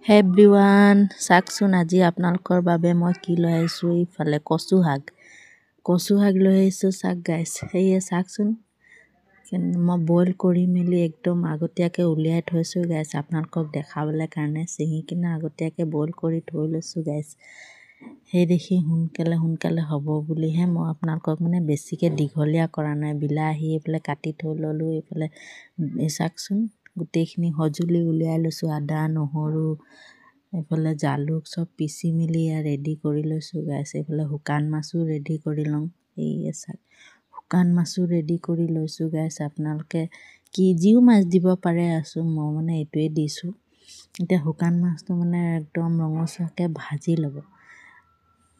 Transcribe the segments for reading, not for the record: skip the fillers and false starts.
হে এভৰিৱান চাকচোন আজি আপোনালোকৰ বাবে মই কি লৈ আহিছোঁ ইফালে কচু শাক লৈ আহিছোঁ চাক গাইছ সেয়ে চাকচোন মই বইল কৰি মেলি একদম আগতীয়াকৈ উলিয়াই থৈছোঁ গাইছ আপোনালোকক দেখাবলৈ কাৰণে ছিঙি কিনে আগতীয়াকৈ বইল কৰি থৈ লৈছোঁ গাইছ সেই দেখি সোনকালে হ'ব বুলিহে মই আপোনালোকক মানে বেছিকৈ দীঘলীয়া কৰা নাই বিলাহী এইফালে কাটি থৈ ল'লোঁ এইফালে চাকচোন গোটেইখিনি সঁজুলি উলিয়াই লৈছোঁ আদা নহৰু এইফালে জালুক চব পিচি মেলি ৰেডি কৰি লৈছোঁ গাইছ এইফালে শুকান মাছো ৰেডি কৰি লওঁ সেয়ে চাক শুকান মাছো ৰেডি কৰি লৈছোঁ গাইছ আপোনালোকে যিও মাছ দিব পাৰে মই মানে এইটোৱে দিছোঁ এতিয়া শুকান মাছটো মানে একদম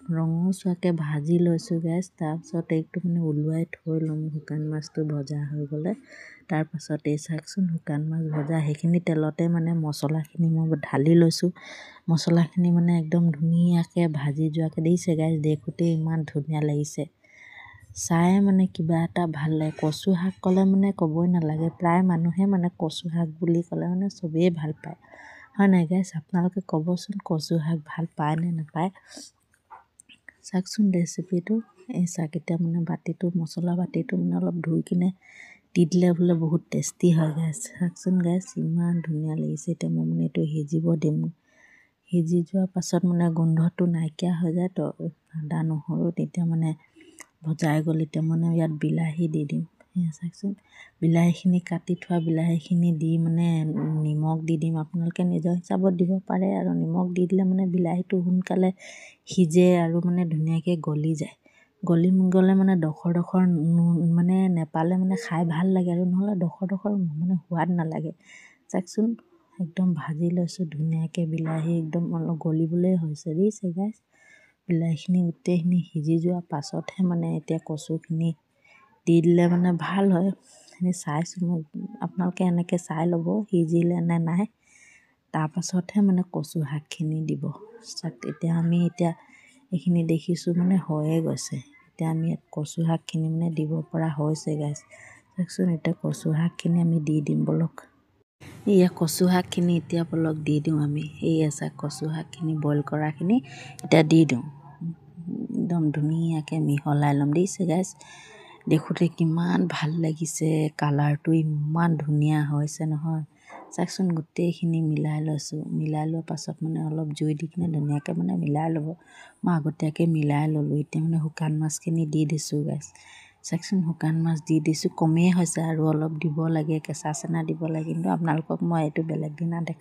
ৰঙচুৱাকৈ ভাজি লৈছোঁ গাইছ তাৰপিছত এইটো মানে ওলোৱাই থৈ ল'ম শুকান মাছটো ভজা হৈ গ'লে তাৰপাছত এই চাকচোন শুকান মাছ ভজা সেইখিনি তেলতে মানে মছলাখিনি মই ঢালি লৈছোঁ মছলাখিনি মানে একদম ধুনীয়াকৈ ভাজি যোৱাকৈ দিছে গাইছ দেখোঁতে ইমান ধুনীয়া লাগিছে চাই মানে কিবা এটা ভাল লাগে কচু শাক ক'লে মানে ক'বই নালাগে প্ৰায় মানুহে মানে কচু শাক বুলি ক'লে মানে চবেই ভাল পায় হয় নাই গাইছ আপোনালোকে ক'বচোন কচু শাক ভাল পায় নে নাপায় চাকচোন ৰেচিপিটো এই চাক এতিয়া মানে মছলা বাতিটো মানে অলপ ধুই কিনে দি দিলে বোলে বহুত টেষ্টি হয় গাইছ চাকচোন গাইছ ইমান ধুনীয়া লাগিছে এতিয়া মই মানে এইটো সিজিব দিম সিজি যোৱাৰ পাছত মানে গোন্ধটো নাইকিয়া হৈ যায় তো আদা নহৰু তেতিয়া মানে ভজাই গ'ল এতিয়া মানে ইয়াত বিলাহী দি দিম সেয়া চাকচোন বিলাহীখিনি কাটি থোৱা বিলাহীখিনি দি মানে নিমখ দি দিম আপোনালোকে নিজৰ হিচাপত দিব পাৰে আৰু নিমখ দি দিলে মানে বিলাহীটো সোনকালে সিজে আৰু মানে ধুনীয়াকৈ গলি যায় গলি গ'লে মানে ডখৰ মানে নেপালে মানে খাই ভাল লাগে আৰু নহ'লে ডখৰ মানে সোৱাদ নালাগে চাকচোন একদম ভাজি লৈছোঁ ধুনীয়াকৈ বিলাহী একদম অলপ গলিবলৈ হৈছে দিছে গাইছ বিলাহীখিনি গোটেইখিনি সিজি যোৱাৰ পাছতহে মানে এতিয়া কচুখিনি দি দিলে মানে ভাল হয় সেইখিনি চাইছোঁ মই আপোনালোকে এনেকৈ চাই ল'ব সিজিলে নে নাই তাৰপাছতহে মানে কচু শাকখিনি দিব চাক এতিয়া এইখিনি দেখিছোঁ মানে হৈয়ে গৈছে এতিয়া আমি কচু শাকখিনি মানে দিব পৰা হৈছে গাইছ চাকচোন এতিয়া কচু শাকখিনি আমি দি দিম বলক এয়া কচু শাকখিনি এতিয়া বলক দি দিওঁ আমি এয়া চাক কচু শাকখিনি বইল কৰাখিনি এতিয়া দি দিওঁ একদম ধুনীয়াকৈ মিহলাই ল'ম দিছে গাইছ দেখোঁতে কিমান ভাল লাগিছে কালাৰটো ইমান ধুনীয়া হৈছে নহয় চাকচোন গোটেইখিনি মিলাই লৈছোঁ মিলাই লোৱাৰ পাছত মানে অলপ জুই দি কিনে ধুনীয়াকৈ মানে মিলাই ল'ব মই আগতীয়াকৈ মিলাই ল'লোঁ এতিয়া মানে শুকান মাছখিনি দি দিছোঁ গাইছ চাকচোন শুকান মাছ দি দিছোঁ কমেই হৈছে আৰু অলপ দিব লাগে কেঁচা চেনা দিব লাগে কিন্তু আপোনালোকক মই এইটো বেলেগ দিনা দেখাম